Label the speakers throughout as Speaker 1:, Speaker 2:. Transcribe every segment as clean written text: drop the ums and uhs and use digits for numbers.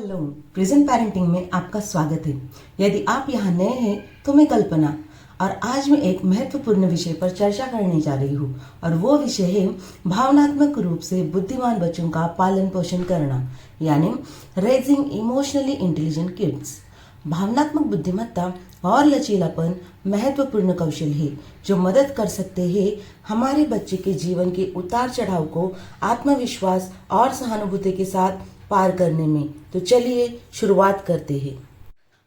Speaker 1: Hello, present parenting में आपका स्वागत है। यदि आप यहाँ नए हैं तो मैं कल्पना और आज मैं एक महत्वपूर्ण विषय पर चर्चा करने जा रही हूँ और वो विषय है भावनात्मक रूप से बुद्धिमान बच्चों का पालन पोषण करना, यानी रेजिंग इमोशनली इंटेलिजेंट किड्स। भावनात्मक बुद्धिमत्ता और लचीलापन महत्वपूर्ण कौशल है जो मदद कर सकते हैं हमारे बच्चे के जीवन के उतार चढ़ाव को आत्मविश्वास और सहानुभूति के साथ पार करने में। तो चलिए शुरुआत करते हैं।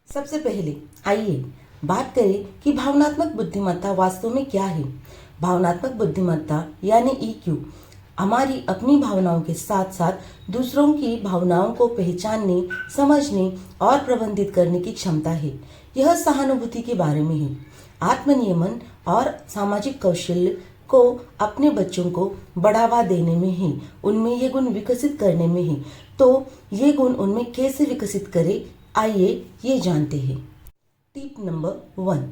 Speaker 1: सबसे पहले आइए बात करें कि भावनात्मक बुद्धिमत्ता वास्तव में क्या है। भावनात्मक बुद्धिमत्ता यानी ईक्यू हमारी अपनी भावनाओं के साथ साथ दूसरों की भावनाओं को पहचानने, समझने और प्रबंधित करने की क्षमता है। यह सहानुभूति के बारे में है, आत्मनियमन और सामाजिक कौशल को अपने बच्चों को बढ़ावा देने में है, उनमें ये गुण विकसित करने में है। तो ये गुण उनमें कैसे विकसित करें, आइए ये जानते हैं। टिप नंबर 1,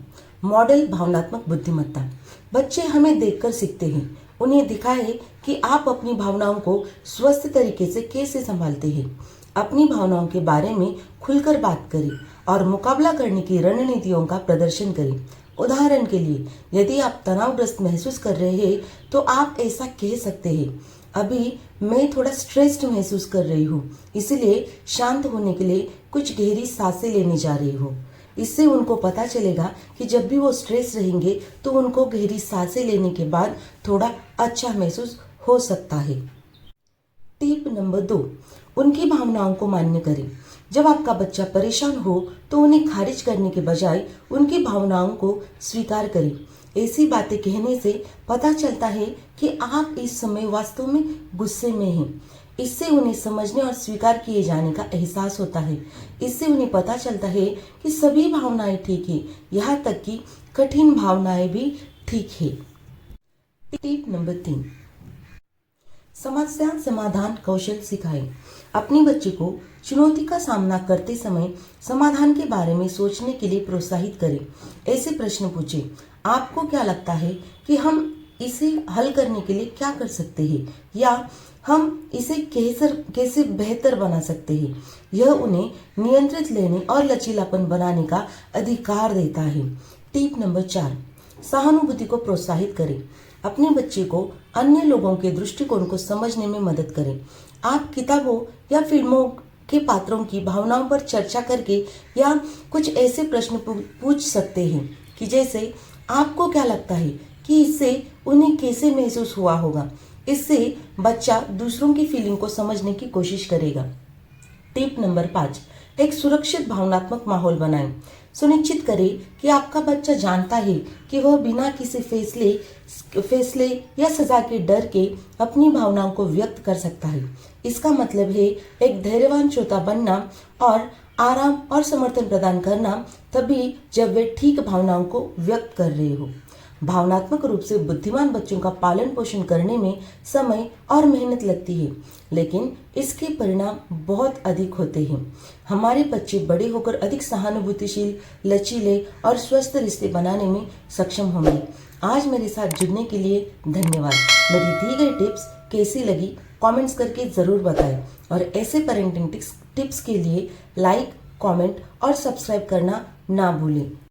Speaker 1: मॉडल भावनात्मक बुद्धिमत्ता। बच्चे हमें देखकर सीखते हैं। उन्हें दिखाएं कि आप अपनी भावनाओं को स्वस्थ तरीके से कैसे संभालते हैं। अपनी भावनाओं के बारे में खुलकर बात करें और मुकाबला करने की रणनीतियों का प्रदर्शन करें। उदाहरण के लिए, यदि आप तनावग्रस्त महसूस कर रहे हैं तो आप ऐसा कह सकते हैं, अभी मैं थोड़ा स्ट्रेस्ड महसूस कर रही हूँ, इसलिए शांत होने के लिए कुछ गहरी सांसें लेने जा रही हूँ। इससे उनको पता चलेगा कि जब भी वो स्ट्रेस रहेंगे तो उनको गहरी सांसें लेने के बाद थोड़ा अच्छा महसूस हो सकता है। टिप नंबर 2, उनकी भावनाओं को मान्य करें। जब आपका बच्चा परेशान हो तो उन्हें खारिज करने के बजाय उनकी भावनाओं को स्वीकार करें। ऐसी बातें कहने से पता चलता है कि आप इस समय वास्तव में गुस्से में हैं। इससे उन्हें समझने और स्वीकार किए जाने का एहसास होता है। इससे उन्हें पता चलता है कि सभी भावनाएं ठीक है, यहाँ तक कि कठिन भावनाएं भी ठीक है। टिप नंबर 3, समस्या समाधान कौशल सिखाएं। अपने बच्चे को चुनौती का सामना करते समय समाधान के बारे में सोचने के लिए प्रोत्साहित करें। ऐसे प्रश्न पूछें, आपको क्या लगता है कि हम इसे हल करने के लिए क्या कर सकते हैं, या हम इसे कैसे बेहतर बना सकते हैं। यह उन्हें नियंत्रित लेने और लचीलापन बनाने का अधिकार देता है। टिप नंबर 4, सहानुभूति को प्रोत्साहित करें। अपने बच्चे को अन्य लोगों के दृष्टिकोण को समझने में मदद करें। आप किताबों या फिल्मों के पात्रों की भावनाओं पर चर्चा करके या कुछ ऐसे प्रश्न पूछ सकते हैं कि जैसे, आपको क्या लगता है कि इससे उन्हें कैसे महसूस हुआ होगा। इससे बच्चा दूसरों की फीलिंग को समझने की कोशिश करेगा। टिप नंबर 5, एक सुरक्षित भावनात्मक माहौल बनाएं। सुनिश्चित करें कि आपका बच्चा जानता है कि वह बिना किसी फैसले या सजा के डर के अपनी भावनाओं को व्यक्त कर सकता है। इसका मतलब है एक धैर्यवान श्रोता बनना और आराम और समर्थन प्रदान करना, तभी जब वे ठीक भावनाओं को व्यक्त कर रहे हो। भावनात्मक रूप से बुद्धिमान बच्चों का पालन पोषण करने में समय और मेहनत लगती है, लेकिन इसके परिणाम बहुत अधिक होते हैं। हमारे बच्चे बड़े होकर अधिक सहानुभूतिशील, लचीले और स्वस्थ रिश्ते बनाने में सक्षम होंगे। आज मेरे साथ जुड़ने के लिए धन्यवाद। मेरी दी गई टिप्स कैसी लगी कमेंट्स करके ज़रूर बताएं और ऐसे पेरेंटिंग टिप्स के लिए लाइक, कमेंट और सब्सक्राइब करना ना भूलें।